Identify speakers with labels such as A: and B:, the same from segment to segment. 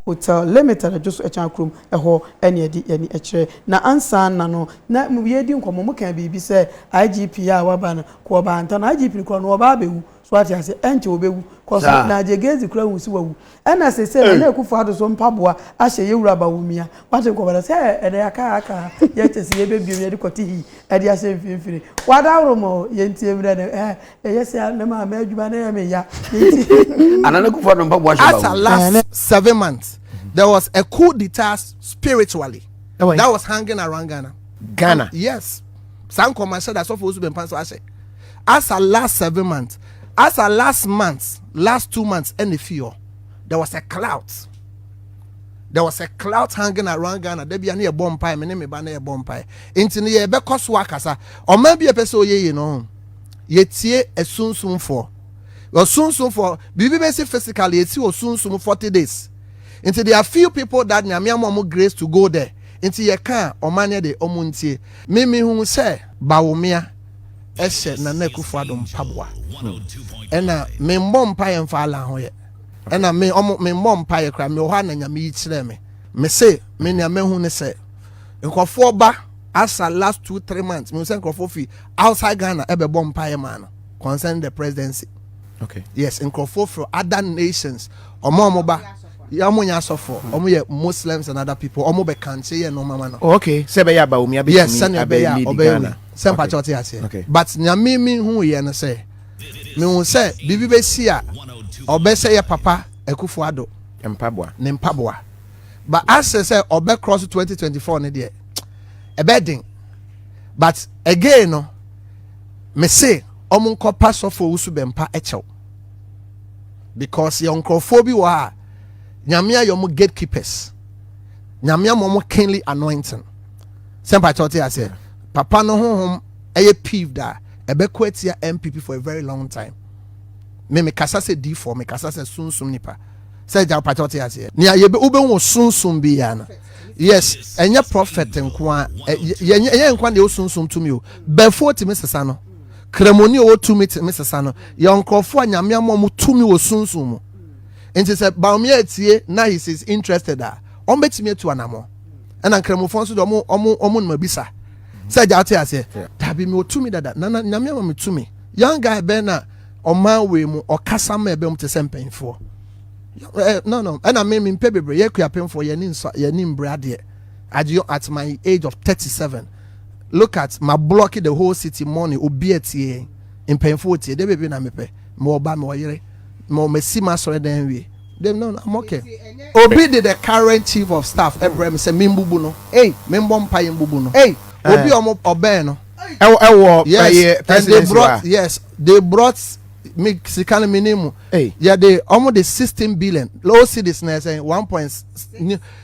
A: Hotel Limited just a chankrum a ho any echere na ansa na no na ye di nkomo mo kan bibi say IGP a waba na ko ba anta na IGP ko no oba bewu so ati ase enti obewu ko so na jegezi kura wusi wawu ena se na ekufu ado so mpaboa a hye yewura ba wumia wate ko ba say ede aka ye tese ye bebiem ye de kotihi ede ase mfimfiri wadawro mo ye ntie mre na yes na ma adwuma na me ya
B: anana kufu ado mpaboa hye ba
C: last 7 months there was a coup d'etat spiritually that was hanging around Ghana. Yes. Sankoma said that so for Usu Panso I say as a last 7 months, as a last 2 months and the fear, there was a cloud. There was a cloud hanging around Ghana. There be a bomb pie, my name is Bana bomb pie. Into the because wakasa, or maybe a person ye know. Yet a soon for. Well, soon for Bibi physically, it's soon 40 days. Into there are few people that Nyamiamu grace to go there. Into your car or mania de omunti. Mimi who say Bawumia. Eshe na Nekufu Addo mpaboa ena me mbom paye mfa ala ho ye ena me mbom paye kra me ho na nyame yi kire me say me nya me hu ne say nkofo ba asa last 2-3 months me say nkofo fi outside Ghana ebe bom paye man concerning the presidency.
D: Okay,
C: yes, nkofo from other nations omo ba yamunya sofo omo ye Muslims and other people omo be kanche ye no mama no.
D: Okay, sebe ya ba umi abi
C: yes sebe ya Ghana.
D: Okay.
C: But nyamimi hu ye no say me hu say bibi be si a obese ye papa Akufo Addo mpaboa but as say obe cross 2024 ne de e bedding but again no me say omunko pass for Usu Bempa echew because your nkrofo wa nyamia your gatekeepers nyamia mo kingly anointing sempa chote ase papa no honhom eye peeved da ebeko atia MPP for a very long time me kasa se D4 me kasa se sunsum nipa say ja pachote ase nia ye be ube wo sunsum bi ya na yes enye prophet nko a ye nko na sunsum tumi o before ti mesesa no kremoni o tumi ti mesesa no ye nkrofo anyame amom tumi wo sunsum mu enti se baumie etie na he is interested a on betimi atu anamo na kremofo so do omo no mabisa say ja ate ase tabi me otumi dada na nyame amom tumi young guy be na oman we mu okasa ma ebe mu te sempenfo no and I mean pebebre ye kuapemfo ye ni mbrade at my age of 37 look at my blocking the whole city money obiatie in painful tie de bebe na mepe mo ba me oyere mo mesi ma so den wi dem no I'm okay obi the current chief of staff Ebrem say mimbubu no membo mpa mbubu no obi omo oben no yes they brought me sikana minimum yeah they almost the 16 billion low cities na saying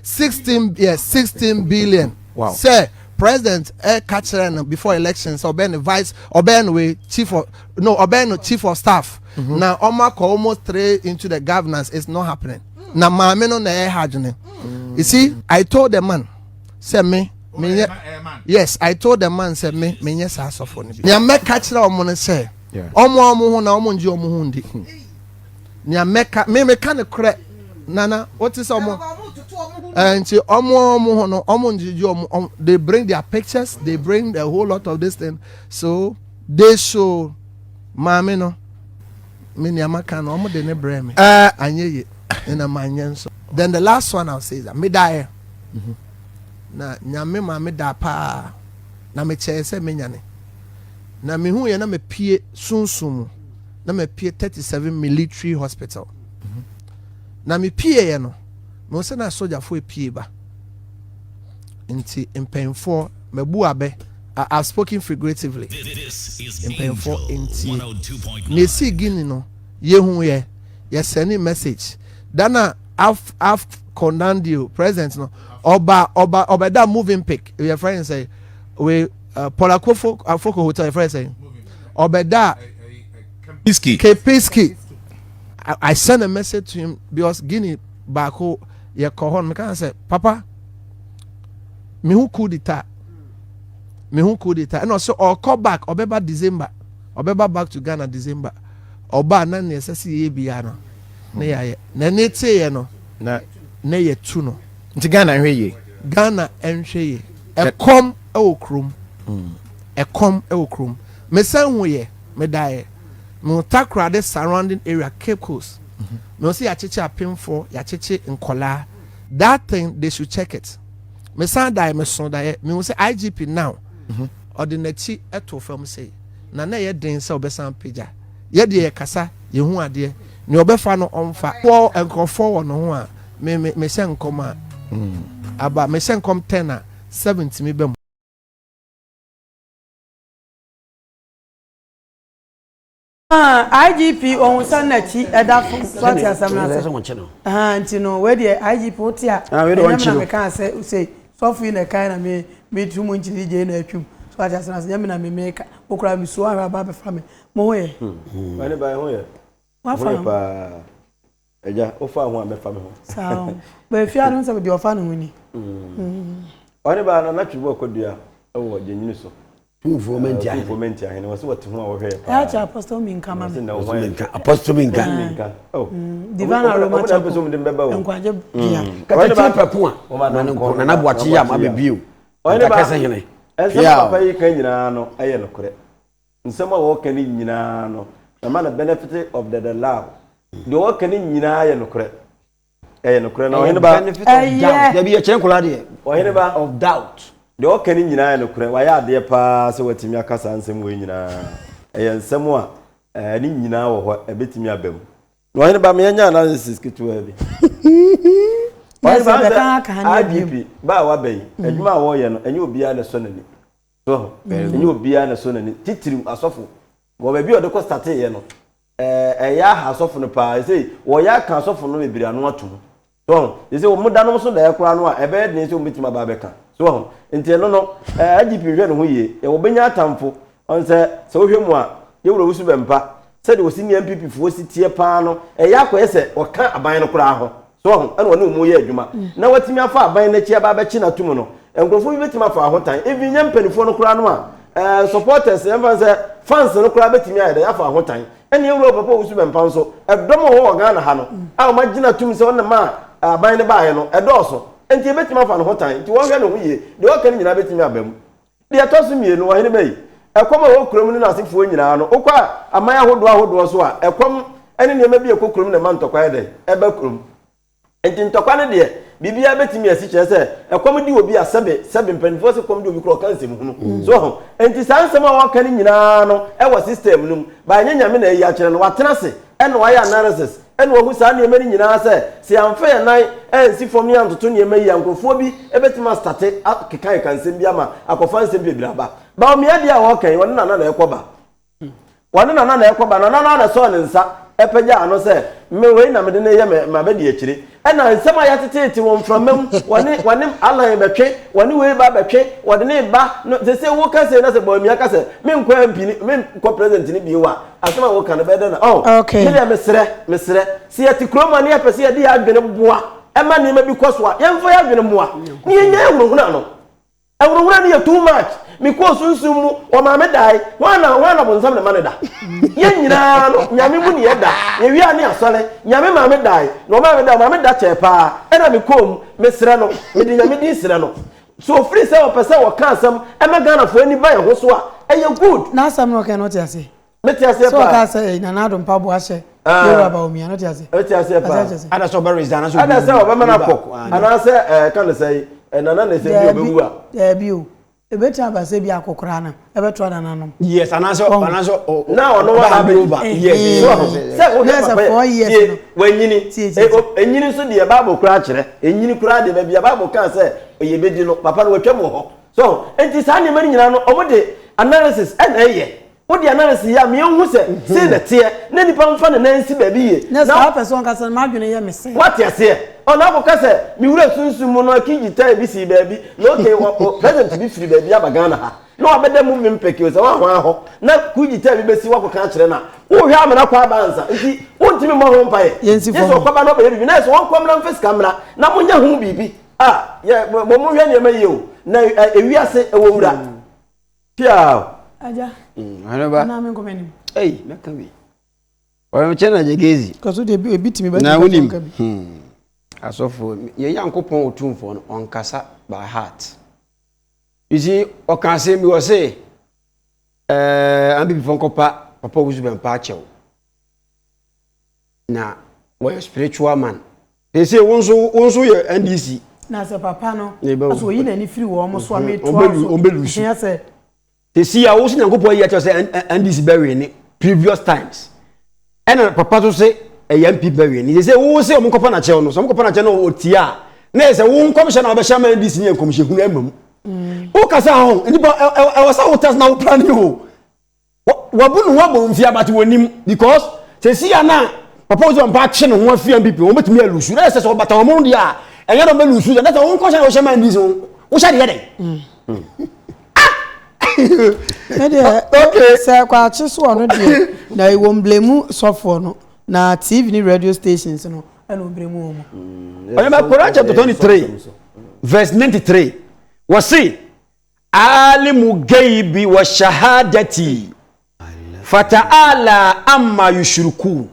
C: 16 billion.
D: Wow.
C: Say president catcher before elections or ben vice or ben we chief of staff now almost 3 into the governance is not happening now maame no na hajene you see I told the man say me yes I told the man say me yes as of one ya me catcher omo say omo ho na omo nji omo hu ndi nya meka me kan kre nana what is omo and omo ho no omo nji omo they bring their pictures, they bring a whole lot of this thing, so they show mama no me nya maka no omo de ne bre me anyeye na manyen so then the last one I'll say is that me die na nya me mama da pa na me chese me nyane na me hu ye na me pie sunsum na me pie 37 military hospital na me pie ye no me se na soldier fo pie ba nti empenfo mebu abe I've spoken figuratively empenfo nti ne si gini no ye hu ye send message dana I've condemned you president no oba that moving pic your friend say we Polakofo Afoko Hotel friend saying Obeda Kepiski. I sent a message to him because Guinea Bako ye kohon me can say papa me who could it and also or call back Obeba December Obeba back to Ghana December Oba na necessary biano na ya na nete ye no na na yɛ tu no
D: nti Ghana hwɛ yie
C: Ghana ɛnhwɛ yie ɛkɔm ɛwɔ kurom ɛkɔm ɛwɔ kurom mesan ho yɛ medaeɛ me Takoradi surrounding area Cape Coast me also yɛakyekye apemfoɔ yɛakyekye nkɔlaa that thing they should check it mesan daeɛ meso daeɛ me ho sɛ IGP now ɔde n'akyi ɛto fam sɛ na yɛ den sɛ ɔbɛsan pagya yɛde yɛ kasa yɛhu adeɛ ne ɔbɛfa no ɔmfa wɔ nkurɔfoɔ wɔ no ho a mehyɛ nkɔm a aba mehyɛ nkɔm 10 a 7 me bɛm
A: IGP on Sanachi Eda Swati Asamna Antino where the IGP Potia I can't say Sophie in a kind of me too much DJ in a tube Swati Asamna Yamina me make Okra Misua Baba family Moe Why by Hoya what for Eja offer one family so but if you don't say with your family only by an natural work could do oh the Fomenti and was what to Apostle Minka Apostle Minka oh Divana Romata and Quaja Papua and Abuatia Mabibu or the Cassane Papa Canino I am correct and some are walking in Yinano the man of benefit of the law the walking in Yina correct and correct benefit there be a chancoladi or anybody of doubt the all can in no credit. Why are there pass what Timia Casa and some way in a somewhat in or a bit me a bem. No, anybody analysis get too heavy. IGP, Bawa Bay, and you are warrior, and you'll be on a son. So, and you'll be on a son and titri as awful. Go maybe the Costa Tayano. A ya has often a pie, say, or ya can't soften no be an what to. So, you say, Modern also the Aquano, a bed needs to meet my Babeca. So, until no, IGP ran away, a Obenya Tamfo, on so him one, you will lose Bempa, said it was in the MPP for city pano, a Yako esse, or can't a bino crown. So, I don't know more yet, Juma. Now what's me afar buying the chair Babachina Tumuno, and go for you for a hot time. If you young penny for no crown, supporters, fans no crab at me, they have a hot time. And you will propose to Bempanso, a domo or Ghana Hano. I'll imagine a tomb on the man, buying the biano, a dorsal. And you bet him off on hot time to walk away. The all can you bet him up. They are tossing me no any way. A common old criminal as if when you know, Oka, a maya who was a come, and you may be a cook room a month of quiet, a back room. And in Tokana, dear, Bibia bet me a teacher said, a comedy will be a 7 pen for the comedy of clock. So, and to sound some more can you know, our system, by Yamin Yachan, what Trassi, and why analysis. And what was any many in answer, say unfair night, and see from me to Tony May and Gophobie, a better must start up Kikai can send Biama, I can find some Biblaba. But me idea, okay, one another Equaba. One another Equaba, another son and sa, Epaja, no say, me wait a minute, my bed actually. And I some I had to one from them, one name Allah Beche, one way by Beche, one name back, they say, what can say, that's a boy, Miaka said, men co present in Biwa. As I walk on the bed, oh, okay, Mr. See at the Cromania, per se, I had been a bois, a man may be cost what, young for having a moi. No, I will run here too much. Because Susumu or Mamma die, one upon some money. Yan, Yami Munieda, if you are near Sole, Yami Mamma die, no Mamma Dache pa, and I become Miss Rano, Medina Serrano. So free sell per se or cancer, and my gun for anybody who's what, and you're good. Now some no cannot say. Let us say, I say, and I don't publish about me, not just say, and I saw berries, and I saw a woman up, and I say, can say, and another say, you. A better by say be a cocrana, ever tried an animal. Yes, and answer now, no one have over. Yes, 4 years when you need, and you need to be a Bible cratcher, and you cried, maybe a Bible can say, you be no papa will come. So, it is animal over the analysis and a year. What the analysis, ya me who say the tear, Nanny Pound Fan and Nancy baby. Now, person can imagine me. What you say? On Abocase, you will soon monarchy, tell BC baby, no present to be free baby Abagana. No, I better move in Pecus, now could you tell me what country now? Oh, have an aqua banza. Won't you more home pie? Yes, Papa, baby, nice one common face camera. Now, when you're home, baby. Ah, yeah, but Momuan, may you. Now, we are say a woman. Pia. Aja. I know about I'm coming. Hey, that can be. Or I'm channel Jagazi. Because they beat me by now.
B: asofo ye yankopon otumfo no onkasa by heart. You see, o kan say me was say ambi before kopa papa wuzu ben pa chew. Na we spiritual man. They say wonso ye NDC.
A: Na se papa no. Aso yi na ni free wo mo so ame to.
B: Ombelusu.
A: Ya say
B: they see a wo nyankopon ye chew say NDC bury ni previous times. And papa to say a MP bury ni. They say wo say o kopa na chew no. So mo kopa na chew no otia. Na say wo commissioner obehama NDC ni commission hu emam. O kasa ho nipa e was out as now planning ho. Wabunu wabo mfia but wonim because say see na papa was on patch no ho afia BP o betumi alusu na say so bata o mo dia enye no belusu na say won kwasha o shema NDC wo sha de den.
A: Okay say kwa chiso no de na e won blame sofo no na TV ni radio stations no e no blame o mo.
B: Oyema Quran chapter 23 verse 93 wasi alimu gaibi wa shahadati fata'ala amma yushriku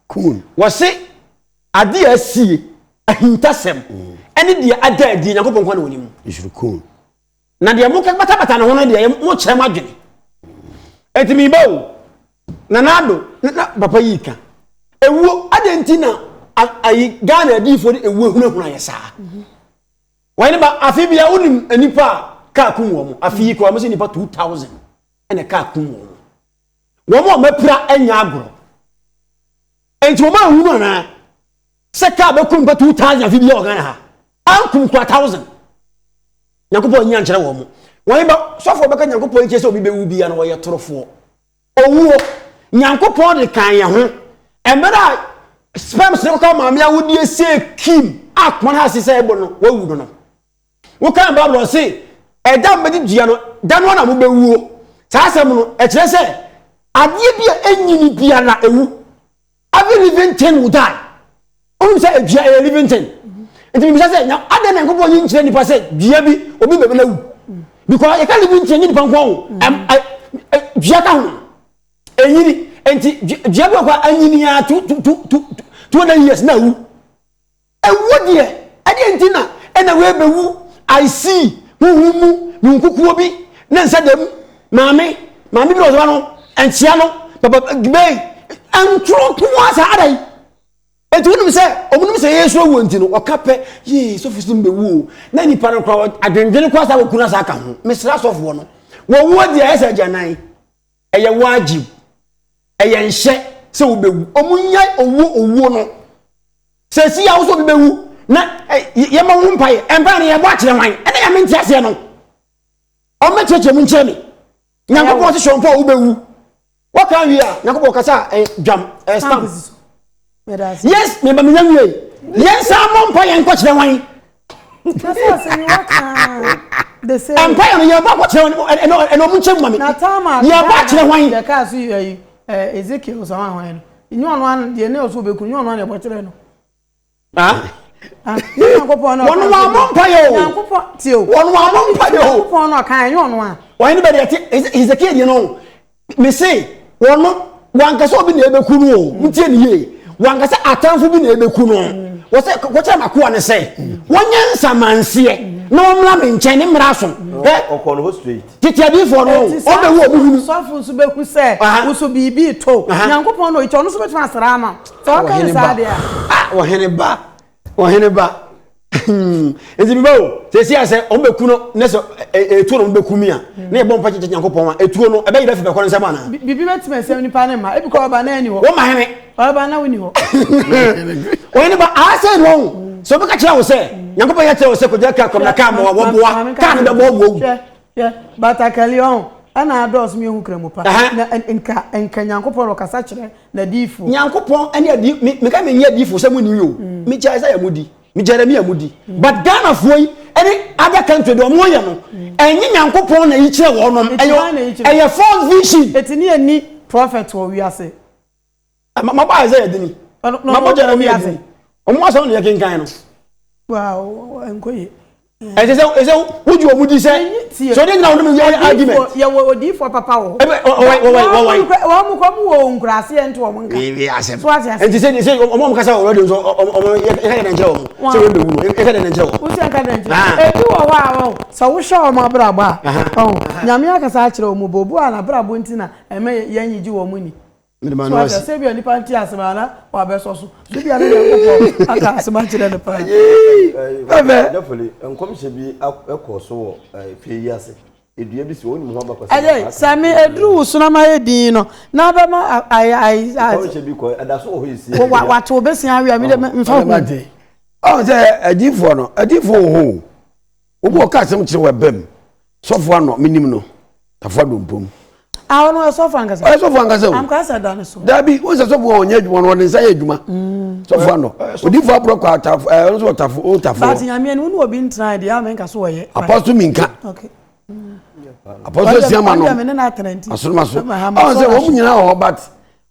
B: kun wasi ade asie ahintasem ene de ada adi yakopon kwa na wonimu yushriku na de mo ka bata na hono de mo kyerem adwene etimi bawo na nado na papa yika ewo adentina ayi Ghana di for ewo hunahuna yesa wani ba afi bia wonim anipa ka kum wo mo afi ko mo se nipa 2000 ene ka kum wo mo mapira anya agro enti wo ma hunu na se ka be kum pa 2000 afi bia Ghana ha ankum kwa 1000 nyakopo nya nkyere wo mo wani ba sofo be ka nyakopo nche se obi be wu bia na wo ye torofo owuo nyakopo de kan ye ho emera spam se ko ma me awudi ese kim akon ha se ebo no wawu no wo kan Bible say edam bedi dua no dan wo na mo bewuo sa asem no e kire se ade bia enyini bia na ewu every living thing will die o say edua e living thing enti mi say na ade na nkopo yin kire nipa say dua bi obi bebe na wu because e ka living thing nipa nko dua ka ho enyini enti dua bi kwa anyini ya 2 years na wu ewu de ade enti na ena we bewu I see huhumu nkukuo bi na nsadam maame bi lo no entia no papa gbe antro ko asa adai etunum se omunum se yesu awu enti no okape ye so fisim bewu na ni pa no kwa adwendwene ko asa wokuna sa aka ho mesra sofo no wo wo dia esa janan eye wajib eye nhye se wo bewu omunya owu no se si ya wo so bewu na ye ma won pae empa ne ye bo akire wan ene ya menti ase no o mecheche mu nche mi nyankopon se shompo wo bewu wo kan wi a nyankopon kasa dwam stamp yes me ba me nyanwe yes amon pae en ko kire wan
A: that's say you waka the say
B: empa ne ye bo ko kire wan eno mu nche mu mami
A: na tama
B: ye bo akire wan
A: the car so Ezekiel so wan no nyo no an de ne o so beku nyo no an e bo kire no
B: One mpa yo.
A: Nyankopon ti o.
B: One mpa yo.
A: Nyankopon no kan yo no a.
B: Why anybody is a kid you know. Me say one wan kasa obi na ebeku no o. Ntie ne ye. Wan kasa atanfo bi na ebeku no. Wo say ko cha makoa ne say. Wonye nsamanse. Na omla me nchen ne mra so.
D: Okon ho straight.
B: Titi abi for no. Obewu obi hunu.
A: So fu beku say. Wo so bibi to. Nyankopon no ito no so betu asra ama. So kan sa de a.
B: Wo hene ba ezi bibo se si ase o beku no ne so etuo no beku mi a na e bompa chiche Nyankopon a etuo no e be yida fi be ko nsem ana
A: bibi betima nsem nipa ne ma e bi ko ba na ani ho
B: wo ma hene
A: ba na woni ho
B: o hene ba a se no so be ka kira wo se Nyankopon ya kira wo se ko ja ka kom na ka mo wo boa ka ne be bo wo
A: batakali on ana ados mi hu kremu pa na enka Nyankopon ro kasa kire na difu
B: Nyankopon ani adi me ka me nya difu se mu ni yo mi cha isa ya mudi mi Jeremy amudi but Ghana foi any other country do mo ye no enyi Nyankopon na yi kire wo no eye false vision
A: etini ani prophet wo wi ase
B: ma ba isa ya dini ma ba Jeremy ase o mo aso no ye kinkan no
A: wow enkoye
B: And they say, would you would say? So they now know your argument.
A: You will deal for papa.
B: Wait.
A: Grassy and to a monk.
B: And they say, Mom Casa already, so so we show my braba. Oh,
A: Yamiaka Sacho, Mubobu, and a Brabuntina, and may Yanni do a money. So I say, be a Nipanti Asamana, or Bessos. Maybe I can't so much in the pie.
E: Definitely, and come to be a course so a few years. It will be so much.
A: Sammy, a drew Sunama Dino. Now, I
E: should be quiet, and that's all he said.
A: What will be seen? I mean,
B: oh, there a different, a different home. Who walk out some to a bem. So far, not minimum. A fadum boom.
A: I don't know so far. I'm Casa Danoso.
B: Dabi was a someone yet one inside Juma. So far, no. Would you for broke out of old of
A: but I mean, who have been tried the Americans way.
B: Apostle Minka.
A: Okay.
B: Apostle Siamano.
A: I
B: say, woman, you know, but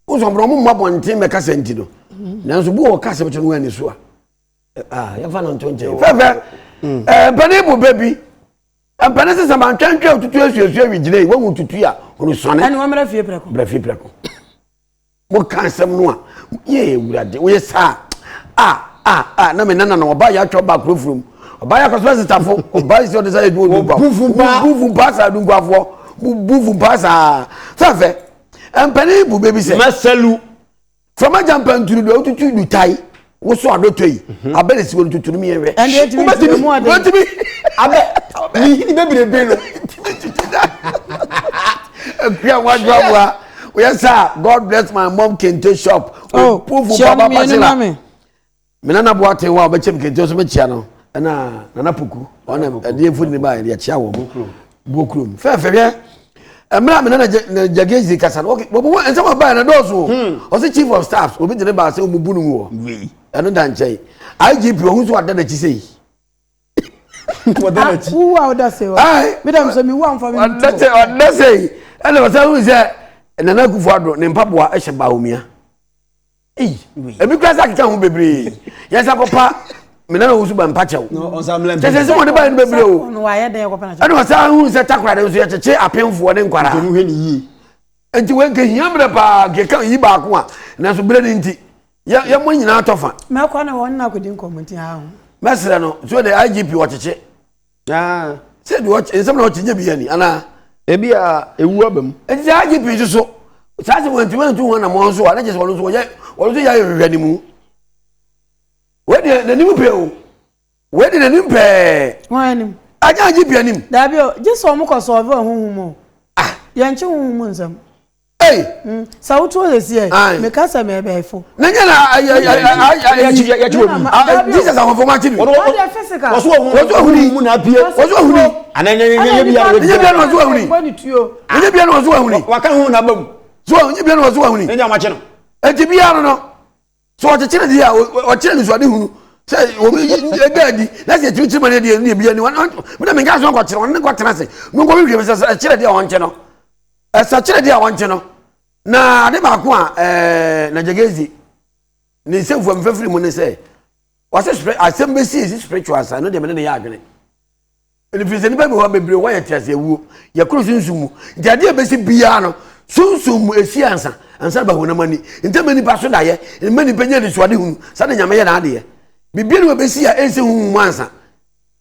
B: who's on Roman Map on Tim Cassentino. Now, the war Cassaton when you saw. Ah, you're fun on 20. Penable baby. And Penesis about 10 to 12 years every day. What would you do? Who son and woman of your preco. What can some one? Yea, we are. No, no, buy your job back room. Buy a cosmetic for buy your desired wood. Boo pass, I don't go for boo pass. Fair. And Penable baby said, Marcelu. From a jump and to the tie. What's so I don't tell you? I bet it's going to me. And yet, you must be more than to me. I bet. Yes, sir. God bless my mom. Kente shop.
A: Oh, Papa Pasila.
B: Menana Boate, wow, but Chim Kente Channel. And Nana Puku. On a dear food in the bar, the chow bookroom. Fair. And Menana Jagazi Cassan. Okay, but and some of buying a dozen. Or the chief of staff will be the bar, so Mubunu. And don't say, I give you who's what that you say.
A: Who are that say? Madam, so me one for me.
B: Let's say, and I was always there, and then I go for named Papua Eshabaumia. Eh, because I can't be. Yes, I papa. Menano was by Pacho. No, on some land. There's someone about the blue. No, I had there. I was who is a tackler. Was yet a chair appeal for an inquiry. And to wake him up, get come back one. And that's a brilliant. Young one out of her.
A: Malcolm, one now couldn't comment here.
B: Master, so the IGP watch it. Ah, said watch, and some watching you be any, Anna. Maybe a woman. And the IGP so. Such went to one among so I just want to yet, or the anymore. Where did the new bill? Where did the new pay? Why, I can't give you any. Dabio, just so much of whom. Ah, Yancho Munsum. Hey, so to this year, because I may be full.
E: This is our formatting. What was and then so what the children here or children who say, let's get 2 money and be anyone. But I mean, guys, one got one got to say, no one gives us a child on channel. As a child on channel. Na de ba ko na Jagazi ni se from fefri mu ne say was assembly is spiritual side no de me ne ya adwene ni fi se ni ba be ho bebre wo ya tiase wu ya kro sunsumu jade e besi bia no sunsumu esi ansa ba ho na mani ntemani ba so da ye mani penya ni so ade hu sa de nyame ye na ade ye bibia no besi ya ese hu ansa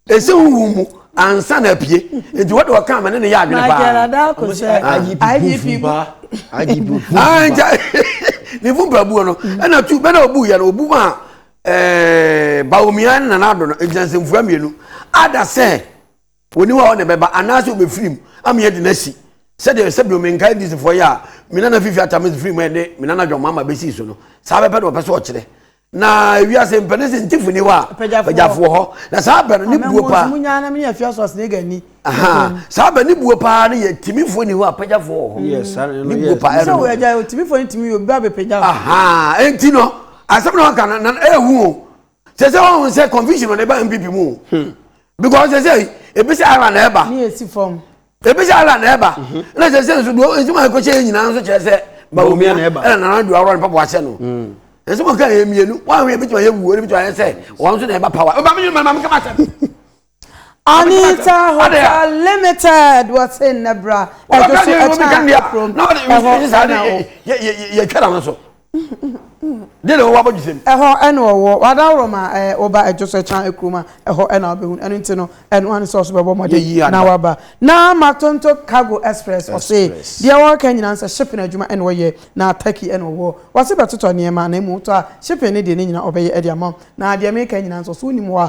E: ese hu mu ansa na pie enti wo de wo kan me ne ya adwene ba
A: IGP
B: ni vumba bu no na tu be na obu ya no obu ma baomia na na do no ejanse mfua mienu ada se oni wa ne beba anase obe film am ye de nasi se de se bi o menkai dis for ya mina na fifi atamis film e de mina na dwon mama be si so no sa be pe do pe so o kire na wi ase mpenese ntifu ni wa pejafo ho na sa be ni buo pa
A: munya na me ya fiaso ase gani
B: aha sa be ni buo pa na ye timifo ni wa pejafo ho
E: yes
B: ni buo pa
A: so we ja timifo ni timi obi abe pejafo
B: aha enti no asem no kan na ehu se won say confusion on eba MPP mu because they say ebisi ara na eba
A: ni esi form
B: ebisi ara na eba na se so do enti ma ko che nyina so che se ba omi na eba na do awro papa wache no esi mo kan emienu wa we ebiti ma ye wu ebiti wa say won so na eba power oba me ma kama say
A: Anita Hotel Limited was in Nebra.
E: I just you can't so. Did what you say?
A: Wada Roma oba just a chan ekruma and I'll be and one is also now waba. Now Matonto Cargo Express or say the our Kenyan answer shipping a juma and way now Turkey and war. What's about to near my name shipping it in obey Eddie Mom. Now the American answer soon more.